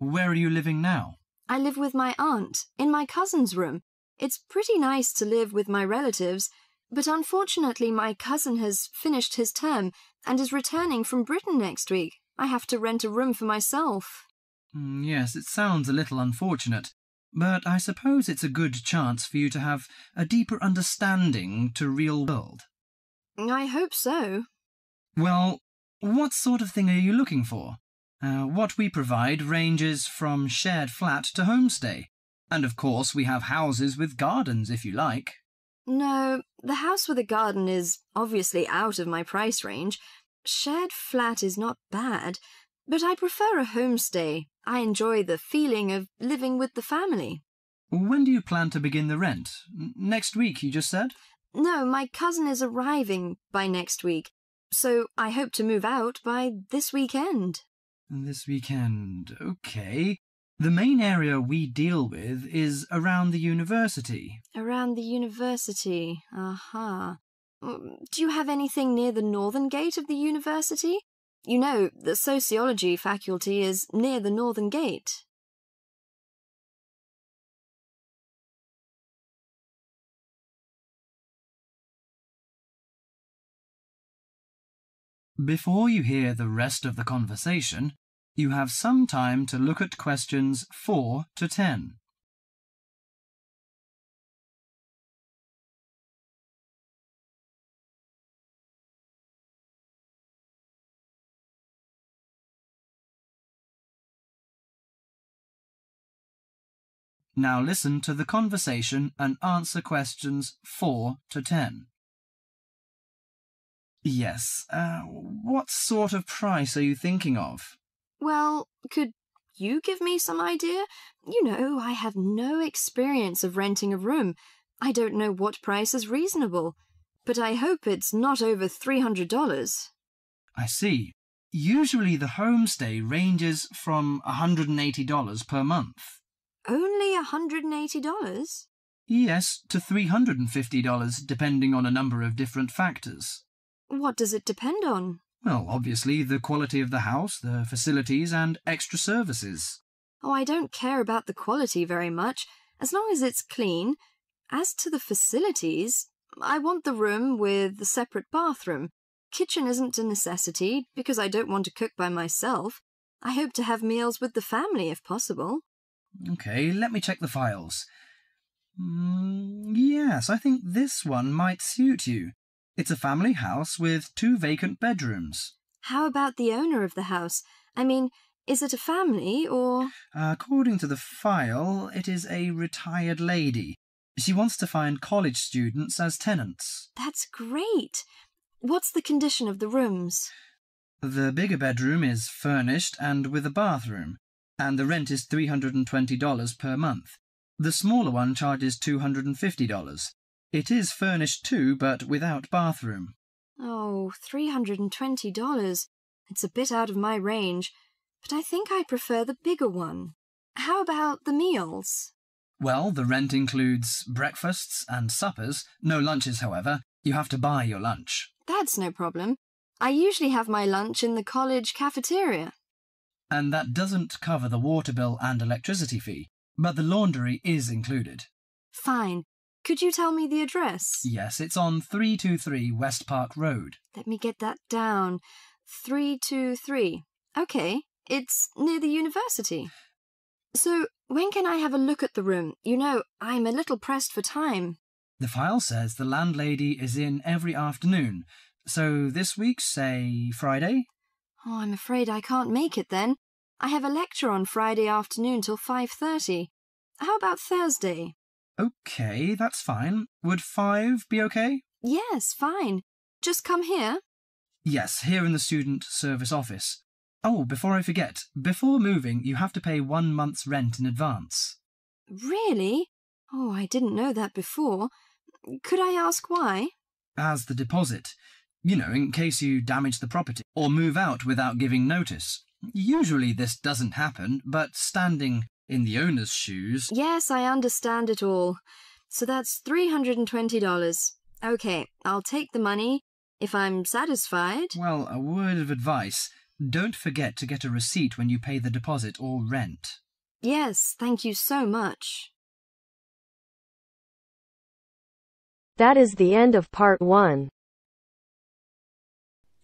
Where are you living now? I live with my aunt, in my cousin's room. It's pretty nice to live with my relatives, but unfortunately my cousin has finished his term and is returning from Britain next week. I have to rent a room for myself. Yes, it sounds a little unfortunate, but I suppose it's a good chance for you to have a deeper understanding to real world. I hope so. Well, what sort of thing are you looking for? What we provide ranges from shared flat to homestay. And of course we have houses with gardens if you like. No, the house with a garden is obviously out of my price range. Shared flat is not bad, but I prefer a homestay. I enjoy the feeling of living with the family. When do you plan to begin the rent? Next week, you just said? No, my cousin is arriving by next week, so I hope to move out by this weekend. This weekend, okay. The main area we deal with is around the university. Around the university, aha. Do you have anything near the northern gate of the university? You know, the sociology faculty is near the northern gate. Before you hear the rest of the conversation, you have some time to look at questions 4 to 10. Now listen to the conversation and answer questions 4 to 10. Yes, what sort of price are you thinking of? Well, could you give me some idea? You know, I have no experience of renting a room. I don't know what price is reasonable, but I hope it's not over $300. I see. Usually the homestay ranges from $180 per month. Only $180? Yes, to $350 depending on a number of different factors. What does it depend on? Well, obviously the quality of the house, the facilities and extra services. Oh, I don't care about the quality very much, as long as it's clean. As to the facilities, I want the room with a separate bathroom. Kitchen isn't a necessity, because I don't want to cook by myself. I hope to have meals with the family if possible. Okay, let me check the files. Yes, I think this one might suit you. It's a family house with 2 vacant bedrooms. How about the owner of the house? I mean, is it a family or... According to the file, it is a retired lady. She wants to find college students as tenants. That's great. What's the condition of the rooms? The bigger bedroom is furnished and with a bathroom, and the rent is $320 per month. The smaller one charges $250. It is furnished too, but without bathroom. Oh, $320. It's a bit out of my range, but I think I prefer the bigger one. How about the meals? Well, the rent includes breakfasts and suppers. No lunches, however. You have to buy your lunch. That's no problem. I usually have my lunch in the college cafeteria. And that doesn't cover the water bill and electricity fee, but the laundry is included. Fine. Could you tell me the address? Yes, it's on 323 West Park Road. Let me get that down. 323. Okay, it's near the university. So, when can I have a look at the room? You know, I'm a little pressed for time. The file says the landlady is in every afternoon. So this week, say, Friday? Oh, I'm afraid I can't make it then. I have a lecture on Friday afternoon till 5:30. How about Thursday? Okay, that's fine. Would 5 be okay? Yes, fine. Just come here. Yes, here in the student service office. Oh, before I forget, before moving, you have to pay 1 month's rent in advance. Really? Oh, I didn't know that before. Could I ask why? As the deposit. You know, in case you damage the property or move out without giving notice. Usually this doesn't happen, but standing in the owner's shoes... Yes, I understand it all. So that's $320. Okay, I'll take the money if I'm satisfied. Well, a word of advice. Don't forget to get a receipt when you pay the deposit or rent. Yes, thank you so much. That is the end of part 1.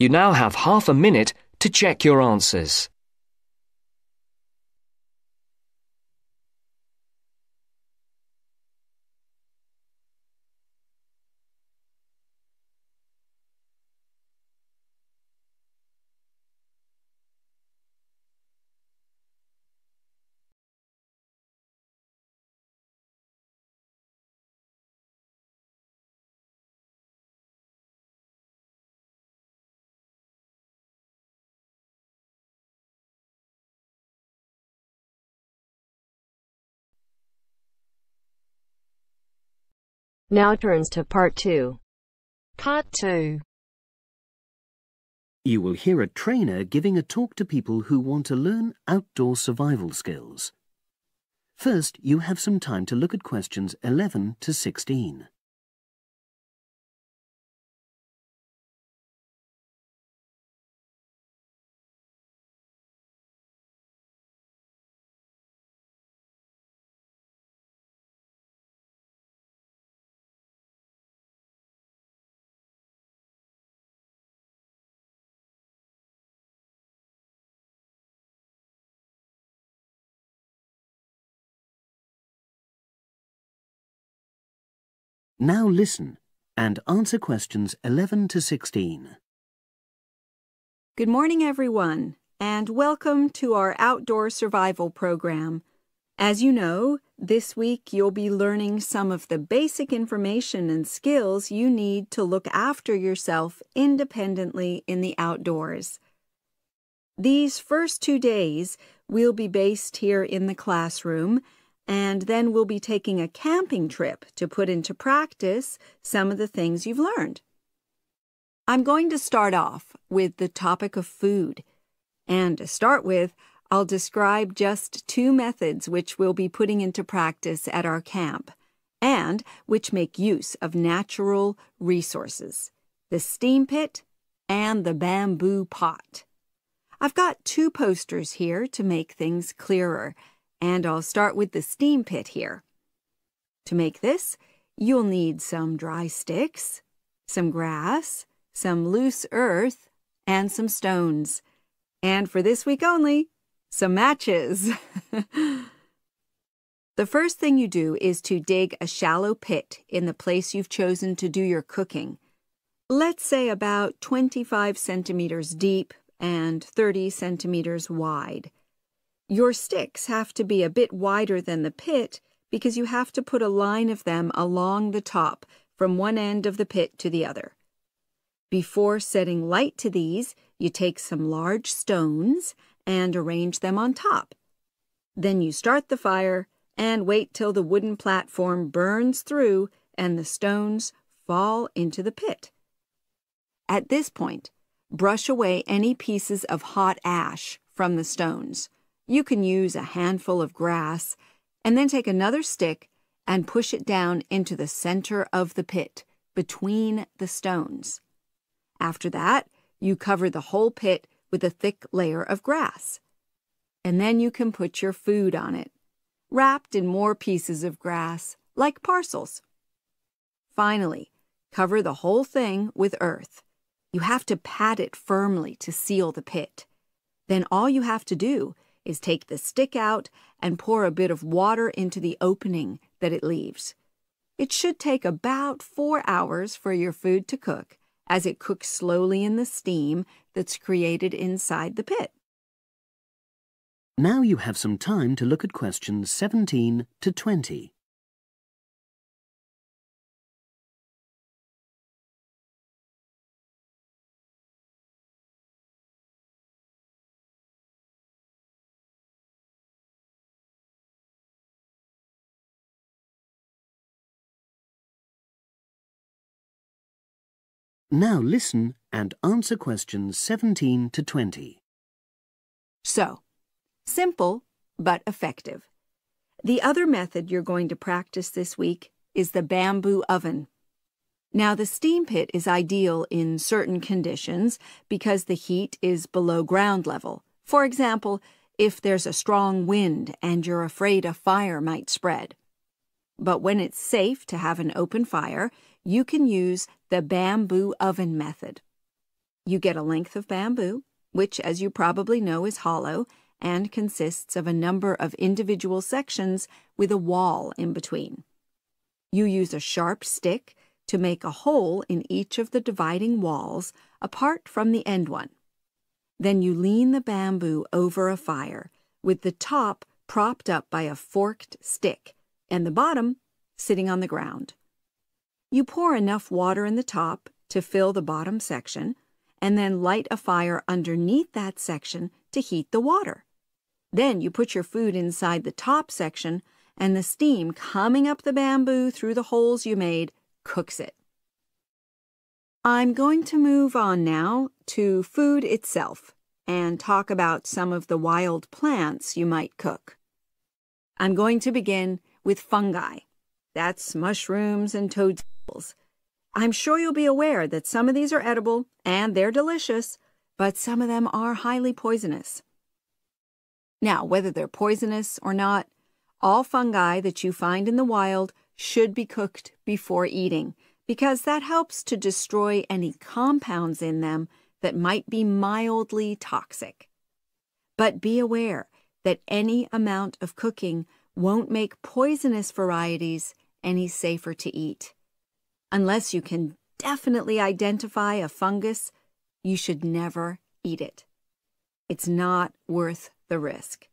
You now have half a minute to check your answers. Now turns to part 2. Part 2. You will hear a trainer giving a talk to people who want to learn outdoor survival skills. First, you have some time to look at questions 11 to 16. Now listen and answer questions 11 to 16. Good morning, everyone, and welcome to our outdoor survival program. As you know, this week you'll be learning some of the basic information and skills you need to look after yourself independently in the outdoors. These first 2 days will be based here in the classroom, and then we'll be taking a camping trip to put into practice some of the things you've learned. I'm going to start off with the topic of food. And to start with, I'll describe just 2 methods which we'll be putting into practice at our camp, and which make use of natural resources, the steam pit and the bamboo pot. I've got 2 posters here to make things clearer, and I'll start with the steam pit here. To make this, you'll need some dry sticks, some grass, some loose earth, and some stones. And for this week only, some matches. The first thing you do is to dig a shallow pit in the place you've chosen to do your cooking. Let's say about 25 centimeters deep and 30 centimeters wide. Your sticks have to be a bit wider than the pit because you have to put a line of them along the top from one end of the pit to the other. Before setting light to these, you take some large stones and arrange them on top. Then you start the fire and wait till the wooden platform burns through and the stones fall into the pit. At this point, brush away any pieces of hot ash from the stones. You can use a handful of grass, and then take another stick and push it down into the center of the pit, between the stones. After that, you cover the whole pit with a thick layer of grass. And then you can put your food on it, wrapped in more pieces of grass, like parcels. Finally, cover the whole thing with earth. You have to pat it firmly to seal the pit. Then all you have to do is take the stick out and pour a bit of water into the opening that it leaves. It should take about 4 hours for your food to cook, as it cooks slowly in the steam that's created inside the pit. Now you have some time to look at questions 17 to 20. Now listen and answer questions 17 to 20. So, simple but effective. The other method you're going to practice this week is the bamboo oven. Now, the steam pit is ideal in certain conditions because the heat is below ground level. For example, if there's a strong wind and you're afraid a fire might spread. But when it's safe to have an open fire, you can use the bamboo oven method. You get a length of bamboo, which, as you probably know, is hollow and consists of a number of individual sections with a wall in between. You use a sharp stick to make a hole in each of the dividing walls apart from the end one. Then you lean the bamboo over a fire, with the top propped up by a forked stick and the bottom sitting on the ground. You pour enough water in the top to fill the bottom section, and then light a fire underneath that section to heat the water. Then you put your food inside the top section, and the steam coming up the bamboo through the holes you made cooks it. I'm going to move on now to food itself and talk about some of the wild plants you might cook. I'm going to begin with fungi. That's mushrooms and toadstools. I'm sure you'll be aware that some of these are edible and they're delicious, but some of them are highly poisonous. Now, whether they're poisonous or not, all fungi that you find in the wild should be cooked before eating, because that helps to destroy any compounds in them that might be mildly toxic. But be aware that any amount of cooking won't make poisonous varieties any safer to eat. Unless you can definitely identify a fungus, you should never eat it. It's not worth the risk.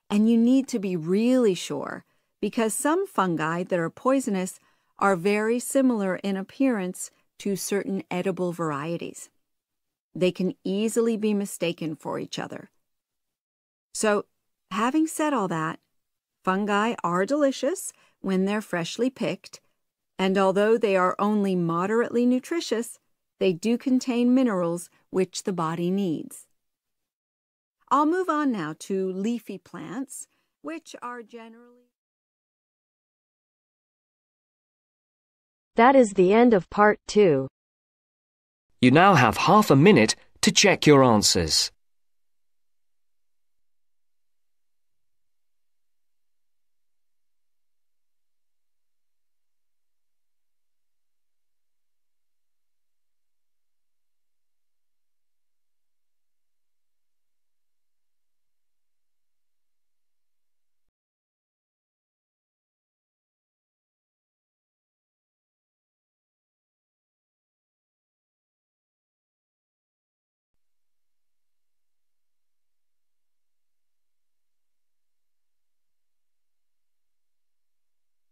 And you need to be really sure, because some fungi that are poisonous are very similar in appearance to certain edible varieties. They can easily be mistaken for each other. So, having said all that, fungi are delicious when they're freshly picked, and although they are only moderately nutritious, they do contain minerals which the body needs. I'll move on now to leafy plants, which are generally... That is the end of part 2. You now have half a minute to check your answers.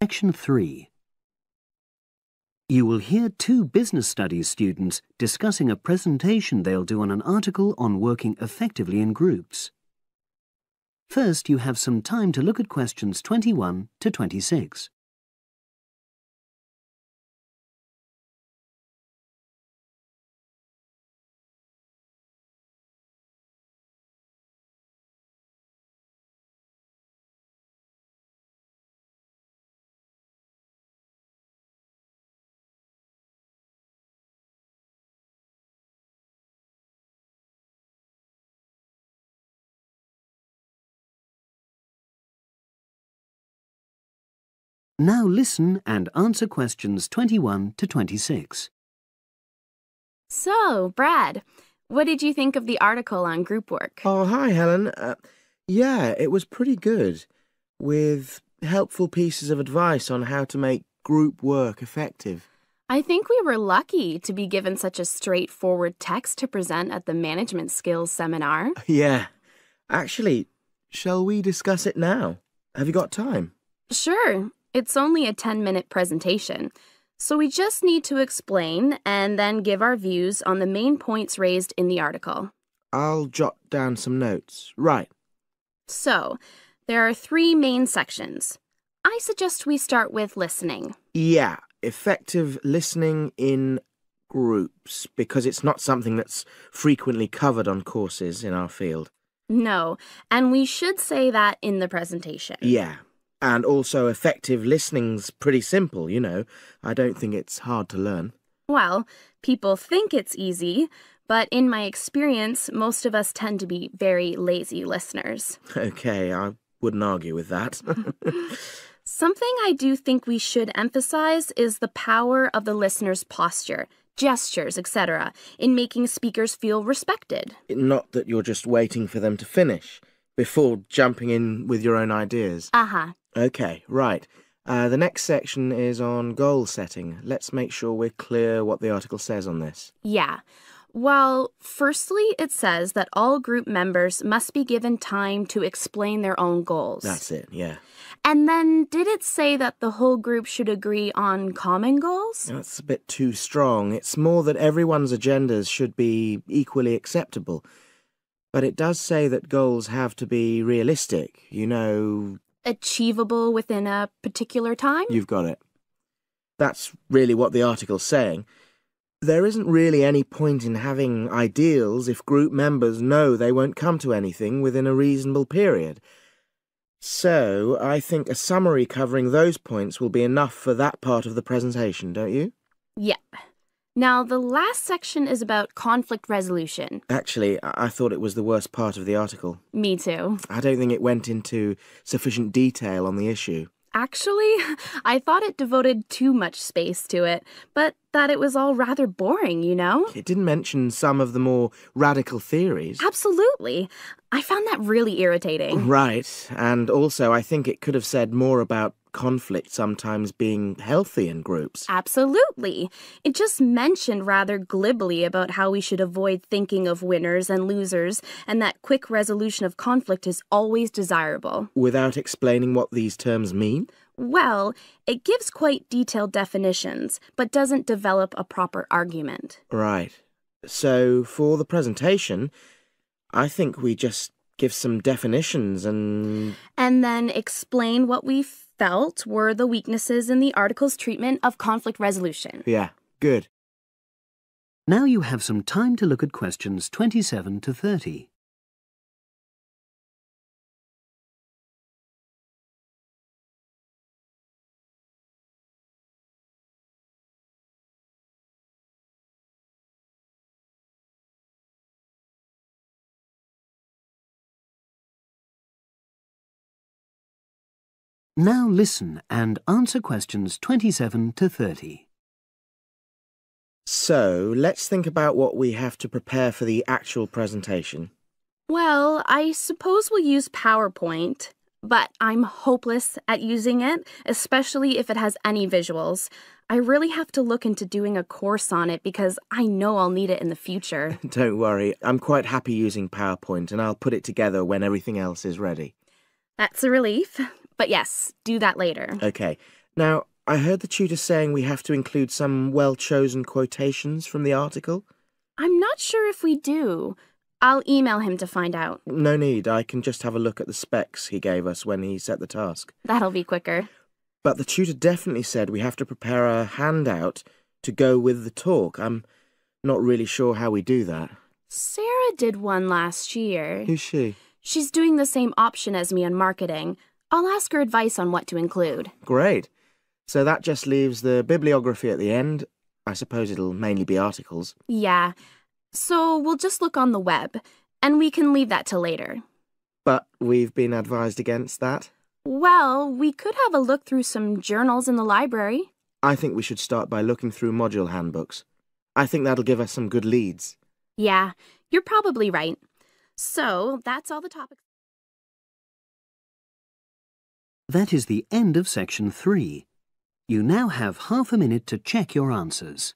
Section 3. You will hear two business studies students discussing a presentation they'll do on an article on working effectively in groups. First, you have some time to look at questions 21 to 26. Now listen and answer questions 21 to 26. So, Brad, what did you think of the article on group work? Oh, hi, Helen. Yeah, it was pretty good, with helpful pieces of advice on how to make group work effective. I think we were lucky to be given such a straightforward text to present at the management skills seminar. Yeah. Actually, shall we discuss it now? Have you got time? Sure. It's only a 10-minute presentation, so we just need to explain and then give our views on the main points raised in the article. I'll jot down some notes. Right. So, there are 3 main sections. I suggest we start with listening. Yeah, effective listening in groups, because it's not something that's frequently covered on courses in our field. No, and we should say that in the presentation. Yeah. And also effective listening's pretty simple, you know. I don't think it's hard to learn. Well, people think it's easy, but in my experience, most of us tend to be very lazy listeners. Okay, I wouldn't argue with that. Something I do think we should emphasize is the power of the listener's posture, gestures, etc., in making speakers feel respected. Not that you're just waiting for them to finish before jumping in with your own ideas. Uh-huh. Okay, right. The next section is on goal setting. Let's make sure we're clear what the article says on this. Yeah. Well, firstly, it says that all group members must be given time to explain their own goals. That's it, yeah. And then did it say that the whole group should agree on common goals? That's a bit too strong. It's more that everyone's agendas should be equally acceptable. But it does say that goals have to be realistic, Achievable within a particular time? You've got it. That's really what the article's saying. There isn't really any point in having ideals if group members know they won't come to anything within a reasonable period. So, I think a summary covering those points will be enough for that part of the presentation, don't you? Yeah. Now, the last section is about conflict resolution. Actually, I thought it was the worst part of the article. Me too. I don't think it went into sufficient detail on the issue. Actually, I thought it devoted too much space to it, but that it was all rather boring, It didn't mention some of the more radical theories. Absolutely. I found that really irritating. Right, and also I think it could have said more about conflict sometimes being healthy in groups. Absolutely. It just mentioned rather glibly about how we should avoid thinking of winners and losers, and that quick resolution of conflict is always desirable. Without explaining what these terms mean? Well, it gives quite detailed definitions, but doesn't develop a proper argument. Right. So, for the presentation, I think we just give some definitions and then explain what we felt were the weaknesses in the article's treatment of conflict resolution. Yeah, good. Now you have some time to look at questions 27 to 30. Now listen and answer questions 27 to 30. So, let's think about what we have to prepare for the actual presentation. Well, I suppose we'll use PowerPoint, but I'm hopeless at using it, especially if it has any visuals. I really have to look into doing a course on it because I know I'll need it in the future. Don't worry, I'm quite happy using PowerPoint and I'll put it together when everything else is ready. That's a relief. But yes, do that later. Okay. Now, I heard the tutor saying we have to include some well-chosen quotations from the article. I'm not sure if we do. I'll email him to find out. No need. I can just have a look at the specs he gave us when he set the task. That'll be quicker. But the tutor definitely said we have to prepare a handout to go with the talk. I'm not really sure how we do that. Sarah did one last year. Who's she? She's doing the same option as me on marketing. I'll ask her advice on what to include. Great. So that just leaves the bibliography at the end. I suppose it'll mainly be articles. Yeah. So we'll just look on the web, and we can leave that till later. But we've been advised against that? Well, we could have a look through some journals in the library. I think we should start by looking through module handbooks. I think that'll give us some good leads. Yeah, you're probably right. So, that's all the topics. That is the end of section 3. You now have half a minute to check your answers.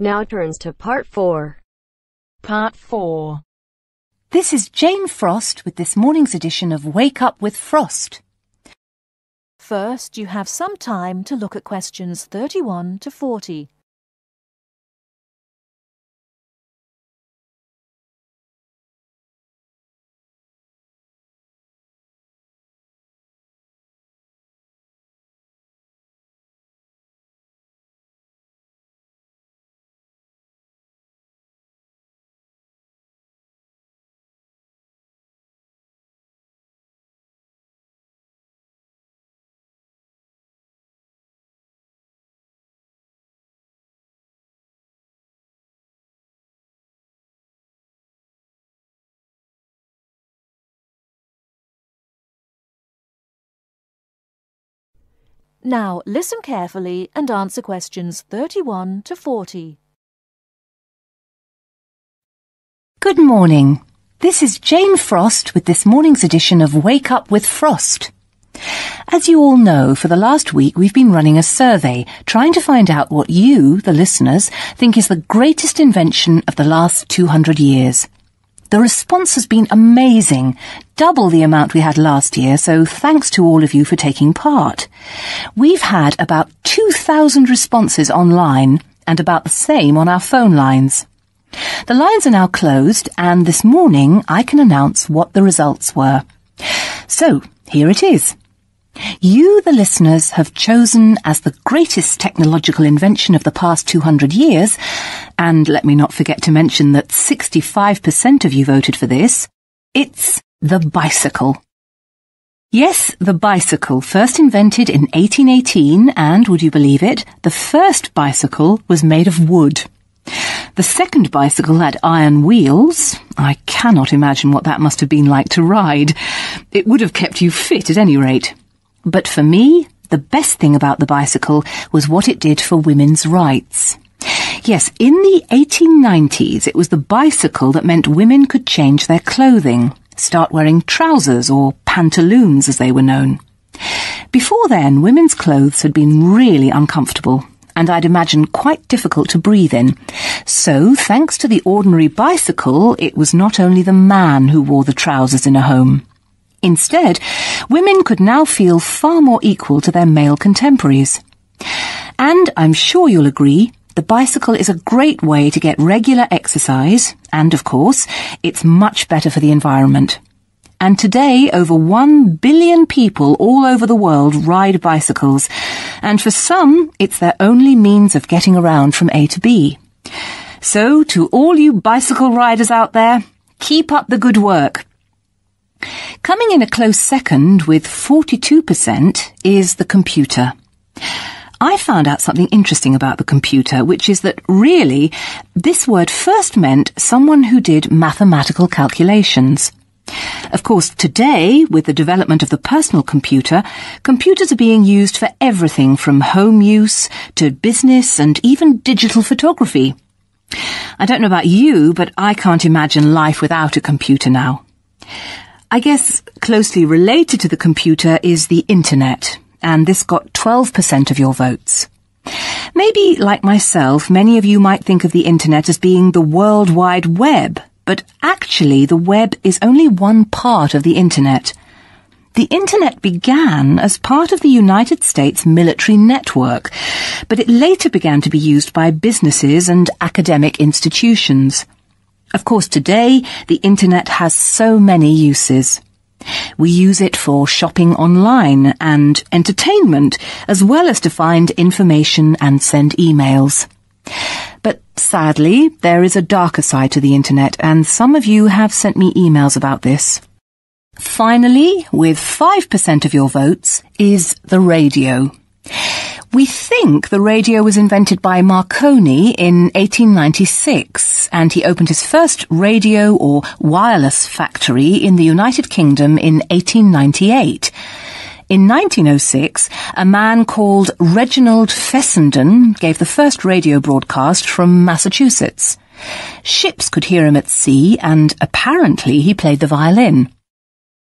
Now turns to part 4. Part 4. This is Jane Frost with this morning's edition of Wake Up with Frost. First, you have some time to look at questions 31 to 40. Now listen carefully and answer questions 31 to 40. Good morning. This is Jane Frost with this morning's edition of Wake Up with Frost. As you all know, for the last week we've been running a survey trying to find out what you, the listeners, think is the greatest invention of the last 200 years. The response has been amazing, double the amount we had last year, so thanks to all of you for taking part. We've had about 2,000 responses online and about the same on our phone lines. The lines are now closed, and this morning I can announce what the results were. So, here it is. You, the listeners, have chosen as the greatest technological invention of the past 200 years, and let me not forget to mention that 65% of you voted for this, it's the bicycle. Yes, the bicycle, first invented in 1818, and, would you believe it, the first bicycle was made of wood. The second bicycle had iron wheels. I cannot imagine what that must have been like to ride. It would have kept you fit at any rate. But for me, the best thing about the bicycle was what it did for women's rights. Yes, in the 1890s, it was the bicycle that meant women could change their clothing, start wearing trousers or pantaloons as they were known. Before then, women's clothes had been really uncomfortable, and I'd imagine quite difficult to breathe in. So, thanks to the ordinary bicycle, it was not only the man who wore the trousers in a home. Instead, women could now feel far more equal to their male contemporaries. And I'm sure you'll agree, the bicycle is a great way to get regular exercise, and of course, it's much better for the environment. And today, over 1 billion people all over the world ride bicycles, and for some, it's their only means of getting around from A to B. So, to all you bicycle riders out there, keep up the good work. Coming in a close second with 42% is the computer. I found out something interesting about the computer, which is that really, this word first meant someone who did mathematical calculations. Of course, today, with the development of the personal computer, computers are being used for everything from home use to business and even digital photography. I don't know about you, but I can't imagine life without a computer now. I guess closely related to the computer is the internet, and this got 12% of your votes. Maybe, like myself, many of you might think of the internet as being the World Wide Web, but actually the web is only one part of the internet. The internet began as part of the United States military network, but it later began to be used by businesses and academic institutions. Of course, today, the internet has so many uses. We use it for shopping online and entertainment, as well as to find information and send emails. But sadly, there is a darker side to the internet, and some of you have sent me emails about this. Finally, with 5% of your votes, is the radio. We think the radio was invented by Marconi in 1896, and he opened his first radio or wireless factory in the United Kingdom in 1898. In 1906, a man called Reginald Fessenden gave the first radio broadcast from Massachusetts. Ships could hear him at sea, and apparently he played the violin.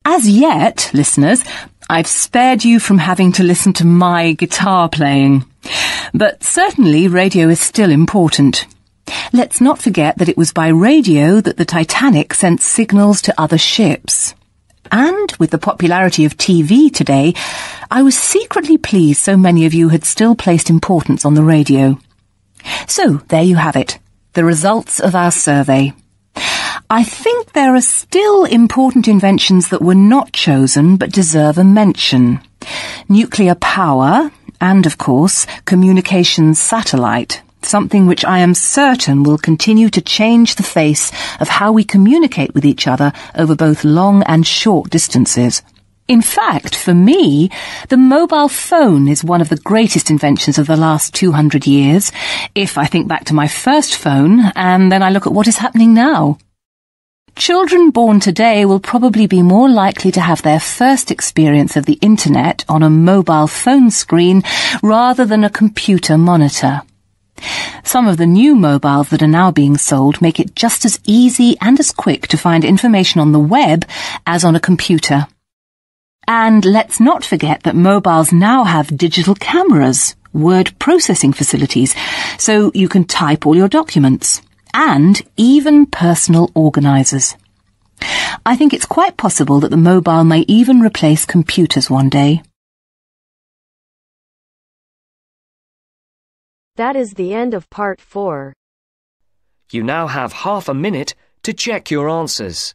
As yet, listeners, I've spared you from having to listen to my guitar playing. But certainly radio is still important. Let's not forget that it was by radio that the Titanic sent signals to other ships. And with the popularity of TV today, I was secretly pleased so many of you had still placed importance on the radio. So, there you have it, the results of our survey. I think there are still important inventions that were not chosen but deserve a mention. Nuclear power and, of course, communications satellite, something which I am certain will continue to change the face of how we communicate with each other over both long and short distances. In fact, for me, the mobile phone is one of the greatest inventions of the last 200 years, if I think back to my first phone and then I look at what is happening now. Children born today will probably be more likely to have their first experience of the internet on a mobile phone screen rather than a computer monitor. Some of the new mobiles that are now being sold make it just as easy and as quick to find information on the web as on a computer. And let's not forget that mobiles now have digital cameras, word processing facilities, so you can type all your documents, and even personal organisers. I think it's quite possible that the mobile may even replace computers one day. That is the end of part 4. You now have half a minute to check your answers.